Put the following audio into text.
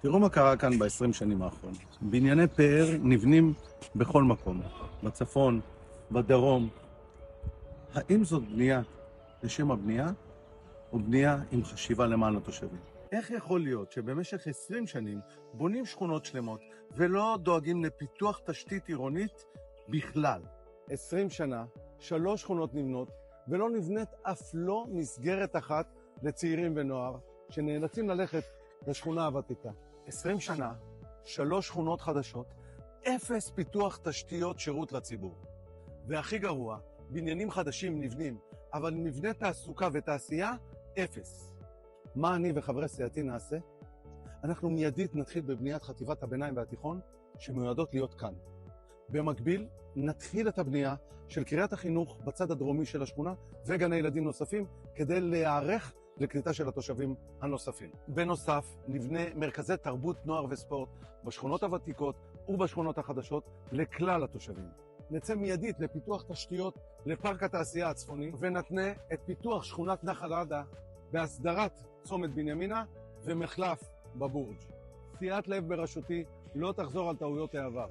תראו מה קרה כאן ב-20 שנים האחרונות. בנייני פאר נבנים בכל מקום, בצפון, בדרום. האם זאת בנייה לשם הבנייה, או בנייה עם חשיבה למען התושבים? איך יכול להיות שבמשך 20 שנים בונים שכונות שלמות ולא דואגים לפיתוח תשתית עירונית בכלל? 20 שנה, 3 שכונות נבנות, ולא נבנית אף לא מסגרת אחת לצעירים ונוער שנאלצים ללכת לשכונה הוותיקה. 20 שנה, 3 שכונות חדשות, 0 פיתוח תשתיות שירות לציבור. והכי גרוע, בניינים חדשים נבנים, אבל מבנה תעסוקה ותעשייה, 0. מה אני וחברי סיעתי נעשה? אנחנו מיידית נתחיל בבניית חטיבת הביניים והתיכון שמיועדות להיות כאן. במקביל, נתחיל את הבנייה של קריית החינוך בצד הדרומי של השכונה וגני ילדים נוספים כדי להיערך לקליטה של התושבים הנוספים. בנוסף, נבנה מרכזי תרבות, נוער וספורט בשכונות הוותיקות ובשכונות החדשות לכלל התושבים. נצא מיידית לפיתוח תשתיות לפארק התעשייה הצפוני ונתנה את פיתוח שכונת נחל עדה בהסדרת צומת בנימינה ומחלף בבורג'. סיעת לב בראשותי לא תחזור על טעויות העבר.